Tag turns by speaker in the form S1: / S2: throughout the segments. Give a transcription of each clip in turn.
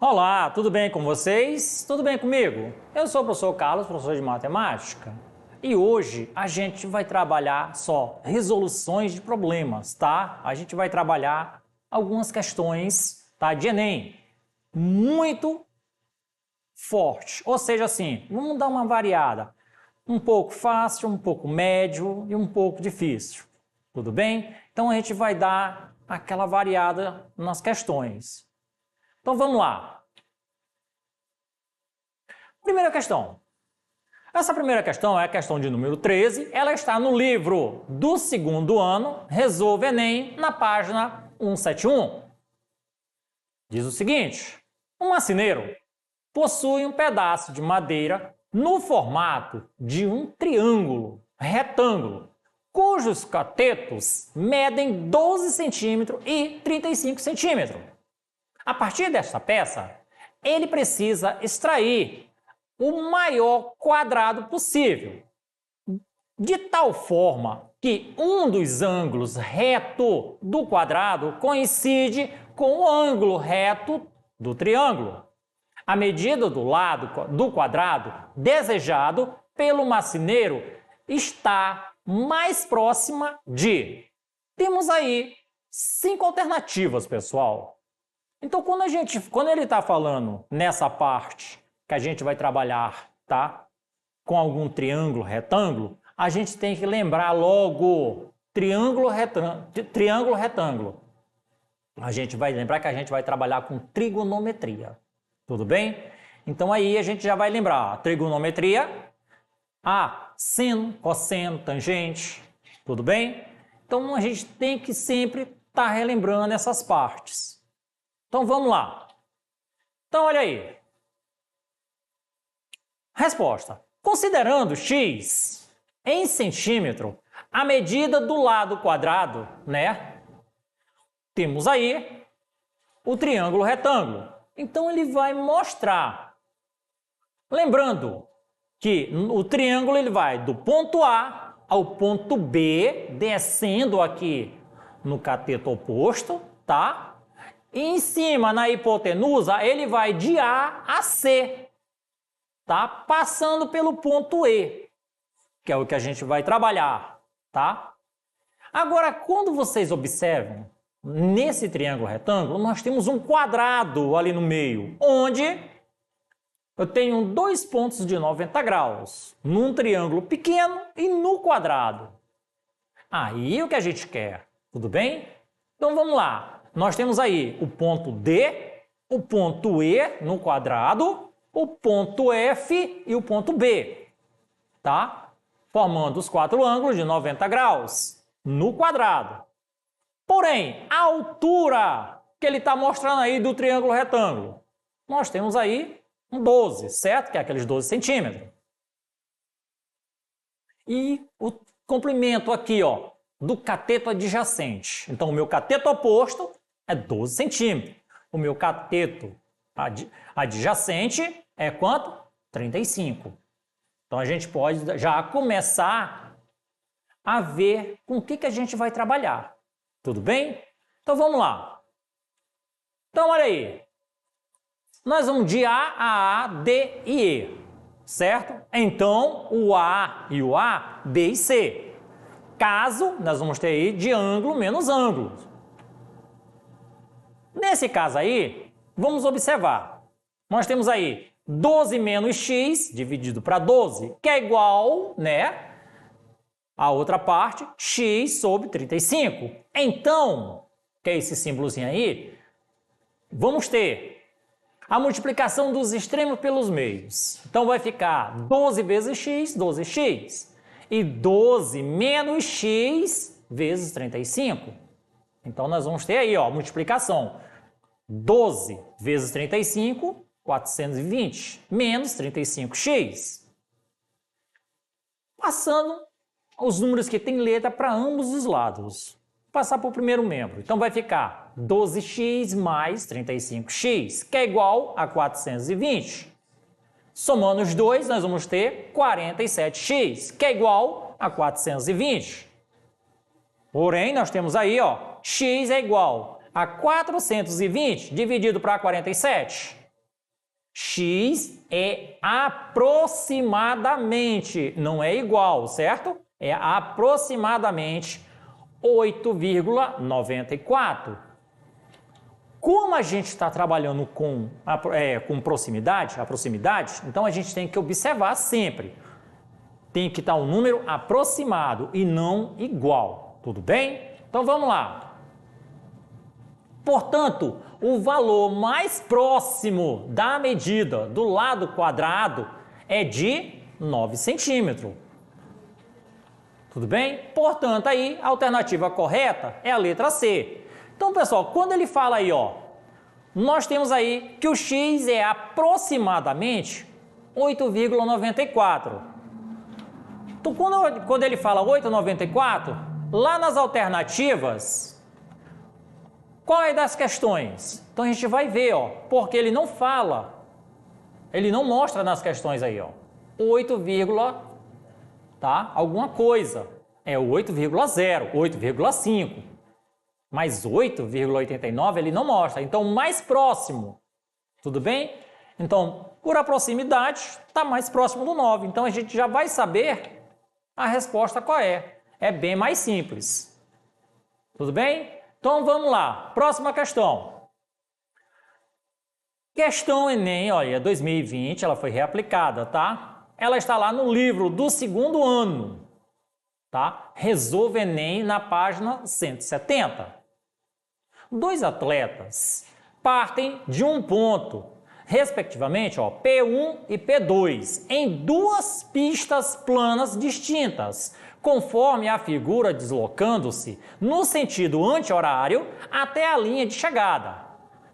S1: Olá, tudo bem com vocês? Tudo bem comigo? Eu sou o professor Carlos, professor de matemática, e hoje a gente vai trabalhar só resoluções de problemas, tá? A gente vai trabalhar algumas questões, tá, de Enem, muito forte, ou seja, assim, vamos dar uma variada, um pouco fácil, um pouco médio e um pouco difícil, tudo bem? Então a gente vai dar aquela variada nas questões. Então vamos lá. Primeira questão. Essa primeira questão é a questão de número 13. Ela está no livro do segundo ano, Resolve Enem, na página 171. Diz o seguinte: um marceneiro possui um pedaço de madeira no formato de um triângulo retângulo, cujos catetos medem 12 centímetros e 35 centímetros. A partir desta peça, ele precisa extrair o maior quadrado possível, de tal forma que um dos ângulos reto do quadrado coincide com o ângulo reto do triângulo. A medida do lado do quadrado desejado pelo marceneiro está mais próxima de... Temos aí 5 alternativas, pessoal. Então, quando ele está falando nessa parte que a gente vai trabalhar, tá, com algum triângulo, retângulo, a gente tem que lembrar logo triângulo, retângulo. A gente vai lembrar que a gente vai trabalhar com trigonometria, tudo bem? Então, aí a gente já vai lembrar trigonometria, seno, cosseno, tangente, tudo bem? Então, a gente tem que sempre estar relembrando essas partes. Então, vamos lá. Então, olha aí. Resposta. Considerando x em centímetro, a medida do lado quadrado, né? Temos aí o triângulo retângulo. Então, ele vai mostrar. Lembrando que o triângulo ele vai do ponto A ao ponto B, descendo aqui no cateto oposto, tá? E em cima, na hipotenusa, ele vai de A a C, tá? Passando pelo ponto E, que é o que a gente vai trabalhar, tá? Agora, quando vocês observam, nesse triângulo retângulo, nós temos um quadrado ali no meio, onde eu tenho 2 pontos de 90 graus, num triângulo pequeno e no quadrado. Aí o que a gente quer, tudo bem? Então vamos lá. Nós temos aí o ponto D, o ponto E no quadrado, o ponto F e o ponto B, tá? Formando os 4 ângulos de 90 graus no quadrado. Porém, a altura que ele está mostrando aí do triângulo retângulo, nós temos aí um 12, certo? Que é aqueles 12 centímetros. E o comprimento aqui, ó, do cateto adjacente. Então, o meu cateto oposto é 12 centímetros. O meu cateto adjacente é quanto? 35. Então, a gente pode já começar a ver com o que a gente vai trabalhar. Tudo bem? Então, vamos lá. Então, olha aí. Nós vamos de A, D e E, certo? Então, o A e o A, B e C. Caso, nós vamos ter aí de ângulo menos ângulo. Nesse caso aí, vamos observar. Nós temos aí 12 menos x dividido para 12, que é igual, né, a outra parte, x sobre 35. Então, que é esse símbolozinho aí, vamos ter a multiplicação dos extremos pelos meios. Então, vai ficar 12 vezes x, 12x. E 12 menos x vezes 35. Então, nós vamos ter aí, ó, multiplicação. 12 vezes 35, 420, menos 35x. Passando os números que tem letra para ambos os lados. passar para o primeiro membro. Então vai ficar 12x mais 35x, que é igual a 420. Somando os dois, nós vamos ter 47x, que é igual a 420. Porém, nós temos aí, ó, x é igual a 420 dividido para 47. X é aproximadamente, não é igual, certo? É aproximadamente 8,94. Como a gente está trabalhando com proximidade, então a gente tem que observar sempre. Tem que estar um número aproximado e não igual, tudo bem? Então vamos lá. Portanto, o valor mais próximo da medida do lado quadrado é de 9 centímetros. Tudo bem? Portanto, aí a alternativa correta é a letra C. Então, pessoal, quando ele fala aí, ó, nós temos aí que o x é aproximadamente 8,94. Então, quando ele fala 8,94, lá nas alternativas, qual é das questões? Então, a gente vai ver, ó, porque ele não fala, ele não mostra nas questões aí, ó, 8, tá? Alguma coisa. É 8,0, 8,5. Mas 8,89 ele não mostra. Então, mais próximo. Tudo bem? Então, por a proximidade, está mais próximo do 9. Então, a gente já vai saber a resposta qual é. É bem mais simples. Tudo bem? Então, vamos lá. Próxima questão. Questão Enem, olha, 2020, ela foi reaplicada, tá? Ela está lá no livro do segundo ano, tá? Resolva Enem na página 170. Dois atletas partem de um ponto, respectivamente, ó, P1 e P2, em duas pistas planas distintas, conforme a figura deslocando-se no sentido anti-horário até a linha de chegada,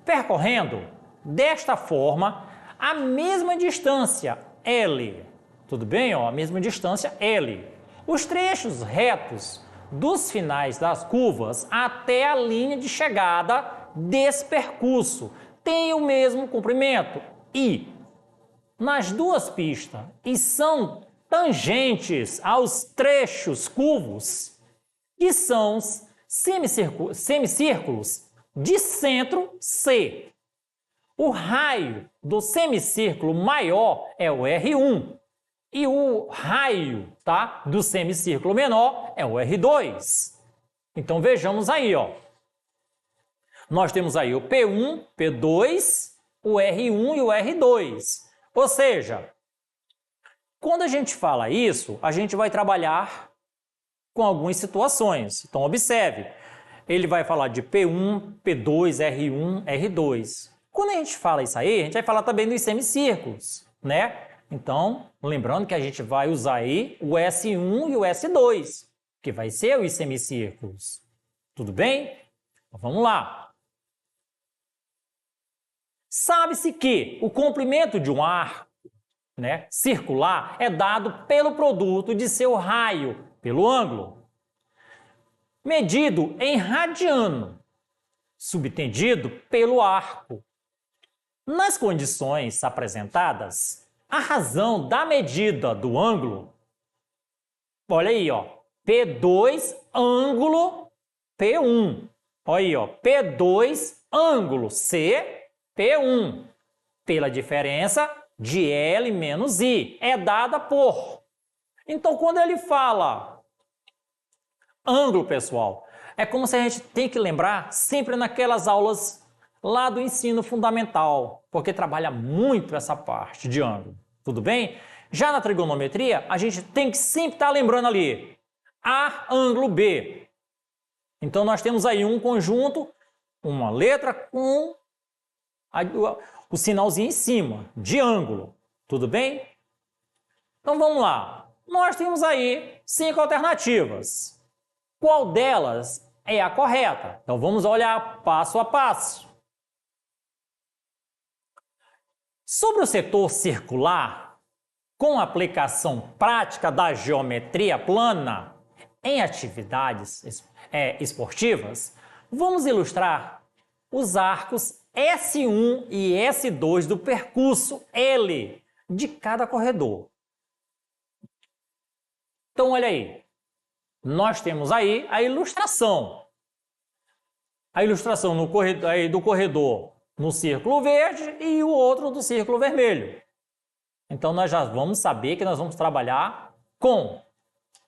S1: percorrendo, desta forma, a mesma distância L. Tudo bem? Ó, a mesma distância L. Os trechos retos dos finais das curvas até a linha de chegada desse percurso têm o mesmo comprimento I nas duas pistas e são tangentes aos trechos curvos, que são semicírculos de centro C. O raio do semicírculo maior é o R1. E o raio, tá, do semicírculo menor é o R2. Então, vejamos aí, ó. Nós temos aí o P1, P2, o R1 e o R2. Ou seja, quando a gente fala isso, a gente vai trabalhar com algumas situações. Então, observe. Ele vai falar de P1, P2, R1, R2. Quando a gente fala isso aí, a gente vai falar também dos semicírculos, né? Então, lembrando que a gente vai usar aí o S1 e o S2, que vai ser os semicírculos. Tudo bem? Então, vamos lá. Sabe-se que o comprimento de um arco, né, circular é dado pelo produto de seu raio, pelo ângulo, medido em radiano, subtendido pelo arco. Nas condições apresentadas, a razão da medida do ângulo, olha aí, ó, P2 ângulo P1. Olha aí, ó, P2 ângulo C, P1, pela diferença de L menos I, é dada por. Então, quando ele fala ângulo, pessoal, é como se a gente tem que lembrar sempre naquelas aulas lá do ensino fundamental, porque trabalha muito essa parte de ângulo. Tudo bem? Já na trigonometria, a gente tem que sempre estar lembrando ali A ângulo B. Então, nós temos aí um conjunto, uma letra com o sinalzinho em cima, de ângulo. Tudo bem? Então, vamos lá. Nós temos aí 5 alternativas. Qual delas é a correta? Então, vamos olhar passo a passo. Sobre o setor circular, com aplicação prática da geometria plana em atividades esportivas, vamos ilustrar os arcos S1 e S2 do percurso L de cada corredor. Então, olha aí, nós temos aí a ilustração. A ilustração no corredor, aí do corredor no círculo verde e o outro do círculo vermelho. Então, nós já vamos saber que nós vamos trabalhar com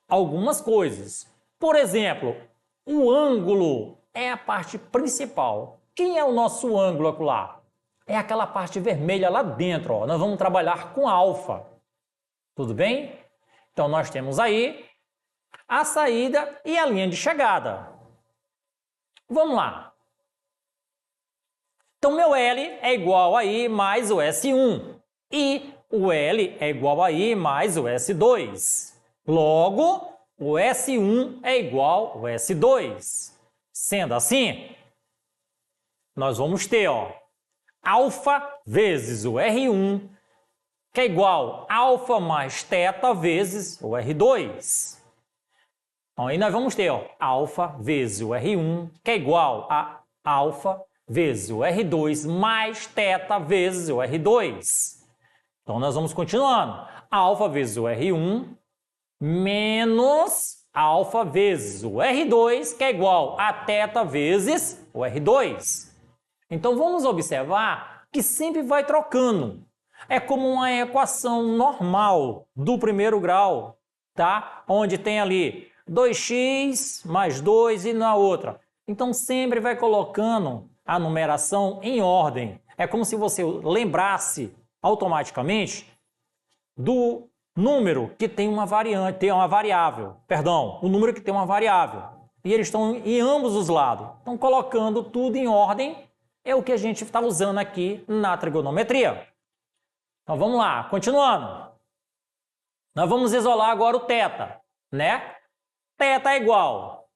S1: algumas coisas. Por exemplo, o ângulo é a parte principal. Quem é o nosso ângulo acolá? É aquela parte vermelha lá dentro. Ó. Nós vamos trabalhar com alfa. Tudo bem? Então, nós temos aí a saída e a linha de chegada. Vamos lá. Então, meu L é igual a I mais o S1. E o L é igual a I mais o S2. Logo, o S1 é igual ao S2. Sendo assim, nós vamos ter, ó, alfa vezes o R1, que é igual a alfa mais θ vezes o R2. Então, aí nós vamos ter, ó, alfa vezes o R1, que é igual a alfa vezes o R2 mais θ vezes o R2. Então, nós vamos continuando. Alfa vezes o R1 menos alfa vezes o R2, que é igual a θ vezes o R2. Então, vamos observar que sempre vai trocando. É como uma equação normal do primeiro grau, tá? Onde tem ali 2x mais 2 e na outra. Então, sempre vai colocando a numeração em ordem. É como se você lembrasse automaticamente do número que tem uma variante, tem uma variável. Perdão, o número que tem uma variável. E eles estão em ambos os lados. Então, colocando tudo em ordem é o que a gente está usando aqui na trigonometria. Então, vamos lá, continuando. Nós vamos isolar agora o θ, né? θ é igual.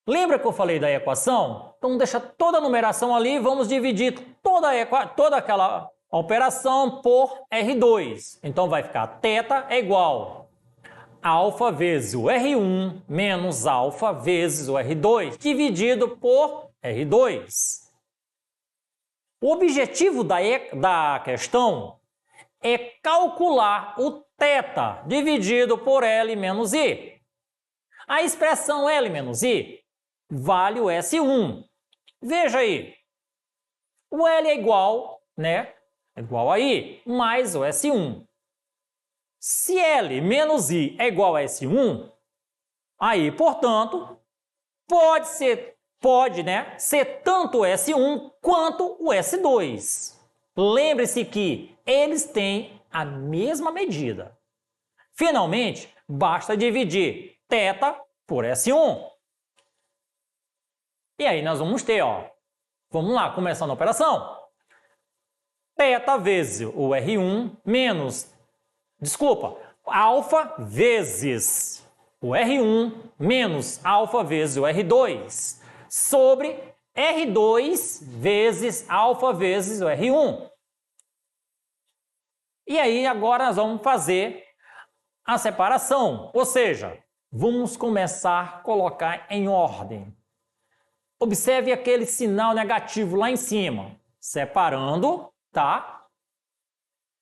S1: Lembra que eu falei da equação? Então, deixa toda a numeração ali e vamos dividir toda aquela operação por R2. Então, vai ficar θ é igual a alfa vezes o R1 menos alfa vezes o R2, dividido por R2. O objetivo da questão é calcular o θ dividido por L menos I. A expressão L menos I vale o S1. Veja aí, o L é igual, né? É igual a I mais o S1. Se L menos I é igual a S1, aí, portanto, pode ser tanto o S1 quanto o S2. Lembre-se que eles têm a mesma medida. Finalmente, basta dividir θ por S1. E aí nós vamos ter, ó, vamos lá, começando a operação. θ vezes o R1 menos, alfa vezes o R1 menos alfa vezes o R2 sobre R2 vezes alfa vezes o R1. E aí agora nós vamos fazer a separação, ou seja, vamos começar a colocar em ordem. Observe aquele sinal negativo lá em cima, separando, tá?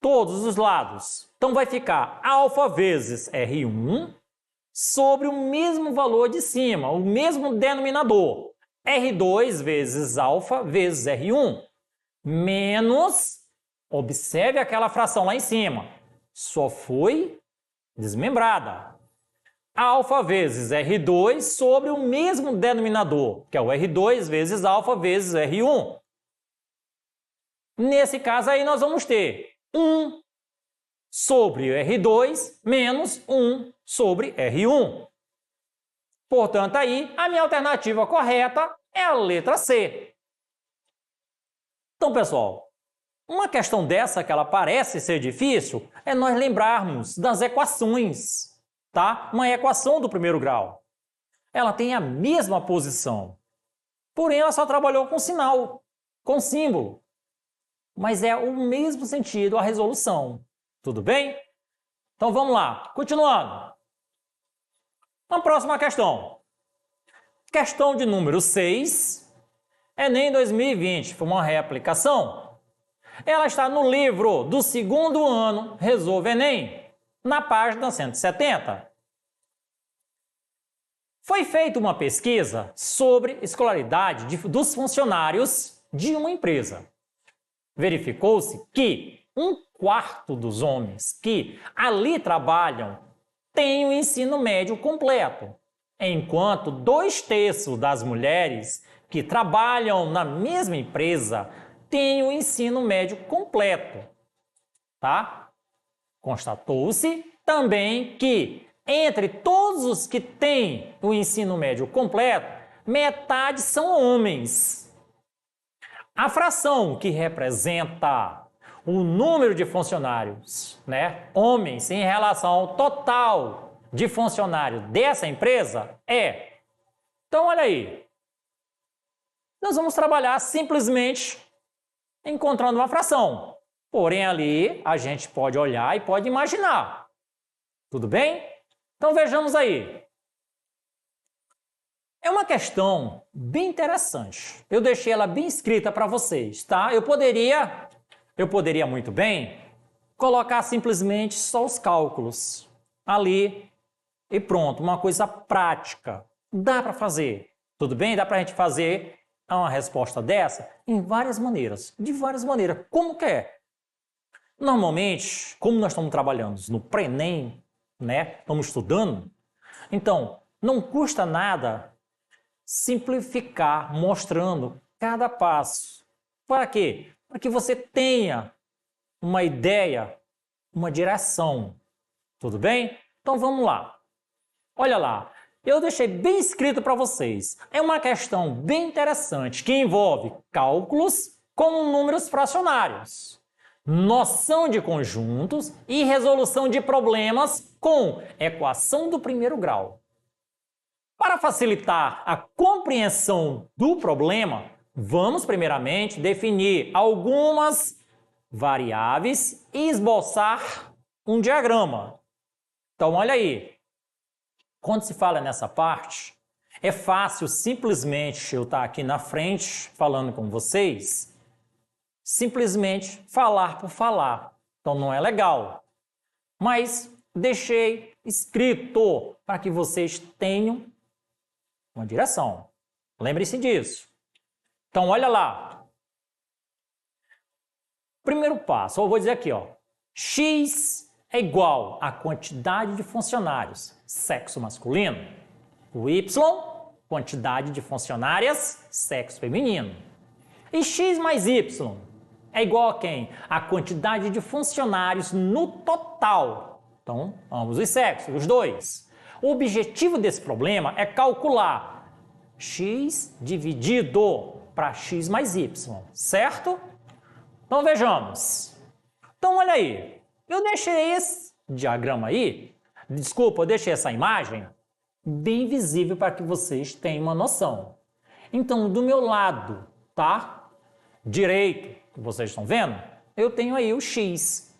S1: Todos os lados. Então vai ficar alfa vezes R1 sobre o mesmo valor de cima, o mesmo denominador. R2 vezes alfa vezes R1 menos, observe aquela fração lá em cima, só foi desmembrada. Alfa vezes R2 sobre o mesmo denominador, que é o R2 vezes alfa vezes R1. Nesse caso aí nós vamos ter 1 sobre R2 menos 1 sobre R1. Portanto, aí a minha alternativa correta é a letra C. Então, pessoal, uma questão dessa que ela parece ser difícil é nós lembrarmos das equações, tá? Uma equação do primeiro grau. Ela tem a mesma posição, porém ela só trabalhou com sinal, com símbolo. Mas é o mesmo sentido a resolução. Tudo bem? Então vamos lá, continuando. Uma próxima questão. Questão de número 6, Enem 2020, foi uma reaplicação. Ela está no livro do segundo ano, Resolve Enem, na página 170. Foi feita uma pesquisa sobre escolaridade dos funcionários de uma empresa. Verificou-se que 1/4 dos homens que ali trabalham têm o ensino médio completo, enquanto 2/3 das mulheres que trabalham na mesma empresa têm o ensino médio completo, tá? Constatou-se também que entre todos os que têm o ensino médio completo, metade são homens. A fração que representa o número de funcionários, né, homens, em relação ao total de funcionários dessa empresa é. Então, olha aí. Nós vamos trabalhar simplesmente encontrando uma fração. Porém, ali a gente pode olhar e pode imaginar. Tudo bem? Então, vejamos aí. É uma questão bem interessante. Eu deixei ela bem escrita para vocês, tá? Eu poderia muito bem colocar simplesmente só os cálculos ali e pronto, uma coisa prática. Dá para fazer, tudo bem? Dá para a gente fazer uma resposta dessa em várias maneiras, de várias maneiras. Como que é? Normalmente, como nós estamos trabalhando no pré-ENEM, né? Estamos estudando, então não custa nada simplificar, mostrando cada passo. Para quê? Para que você tenha uma ideia, uma direção. Tudo bem? Então vamos lá. Olha lá, eu deixei bem escrito para vocês. É uma questão bem interessante que envolve cálculos com números fracionários, noção de conjuntos e resolução de problemas com equação do primeiro grau. Para facilitar a compreensão do problema, vamos primeiramente definir algumas variáveis e esboçar um diagrama. Então, olha aí. Quando se fala nessa parte, é fácil simplesmente eu estar aqui na frente falando com vocês, simplesmente falar por falar. Então, não é legal. Mas deixei escrito para que vocês tenham uma direção. Lembre-se disso. Então, olha lá. Primeiro passo, eu vou dizer aqui, ó. X é igual à quantidade de funcionários, sexo masculino. O Y, quantidade de funcionárias, sexo feminino. E X mais Y é igual a quem? A quantidade de funcionários no total. Então, ambos os sexos, os dois. O objetivo desse problema é calcular X dividido para X mais Y, certo? Então, vejamos. Então, olha aí. Eu deixei esse diagrama aí, desculpa, eu deixei essa imagem bem visível para que vocês tenham uma noção. Então, do meu lado, tá? Direito, que vocês estão vendo, eu tenho aí o X.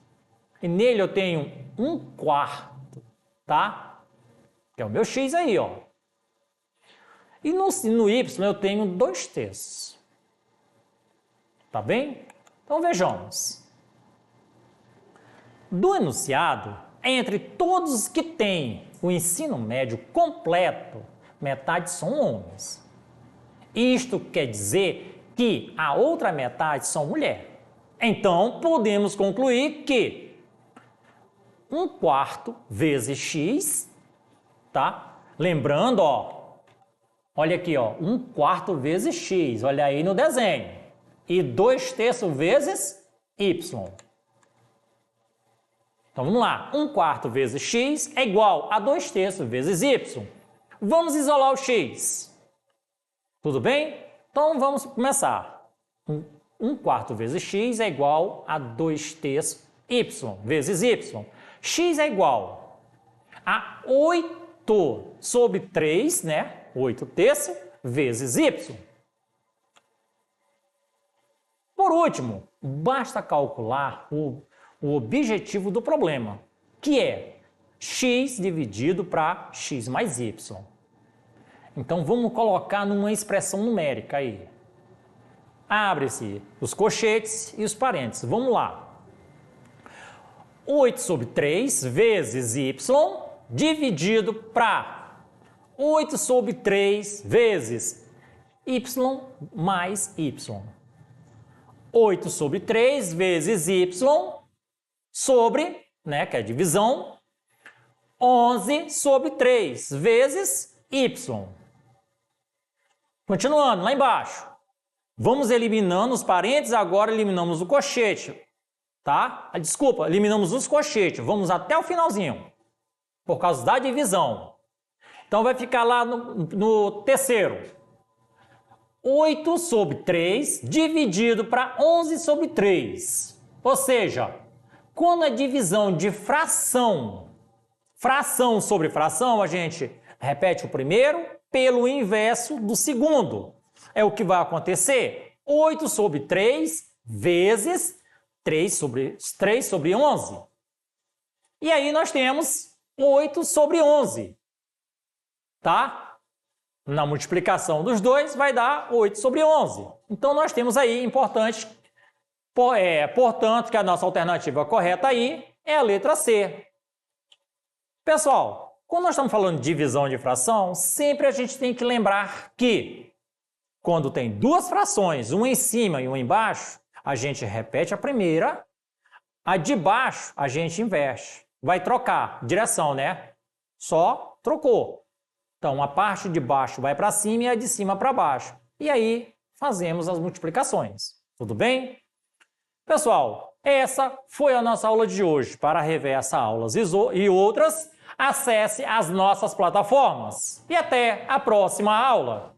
S1: E nele eu tenho 1/4, tá? Que é o meu X aí, ó. E no Y eu tenho 2/3. Tá bem? Então, vejamos. Do enunciado, entre todos os que têm o ensino médio completo, metade são homens. Isto quer dizer que a outra metade são mulheres. Então, podemos concluir que 1/4 vezes X, tá? Lembrando, ó, olha aqui, ó, 1/4 vezes X, olha aí no desenho. E 2/3 vezes Y. Então, vamos lá. 1/4 vezes X é igual a 2/3 vezes Y. Vamos isolar o X. Tudo bem? Então, vamos começar. 1/4 vezes X é igual a 2/3 Y vezes Y. X é igual a 8 sobre 3, né? 8/3 vezes Y. Por último, basta calcular o objetivo do problema, que é X dividido para X mais Y. Então vamos colocar numa expressão numérica aí. Abre-se os colchetes e os parênteses. Vamos lá. 8 sobre 3 vezes y dividido para 8 sobre 3 vezes y mais y. 8 sobre 3 vezes y sobre, né, que é a divisão, 11 sobre 3 vezes y. Continuando, lá embaixo. Vamos eliminando os parênteses, agora eliminamos o colchete, tá? Desculpa, eliminamos os colchetes, vamos até o finalzinho, por causa da divisão. Então vai ficar lá no terceiro. 8 sobre 3 dividido para 11 sobre 3. Ou seja, quando a divisão de fração sobre fração, a gente repete o primeiro pelo inverso do segundo. É o que vai acontecer. 8 sobre 3 vezes 3 sobre 11. E aí nós temos 8 sobre 11. Tá? Na multiplicação dos dois vai dar 8 sobre 11. Então nós temos aí, importante, portanto, que a nossa alternativa correta aí é a letra C. Pessoal, quando nós estamos falando de divisão de fração, sempre a gente tem que lembrar que quando tem duas frações, uma em cima e uma embaixo, a gente repete a primeira, a de baixo a gente inverte. Vai trocar direção, né? Só trocou. Então, a parte de baixo vai para cima e a de cima para baixo. E aí, fazemos as multiplicações. Tudo bem? Pessoal, essa foi a nossa aula de hoje. Para rever essa aula e outras, acesse as nossas plataformas. E até a próxima aula!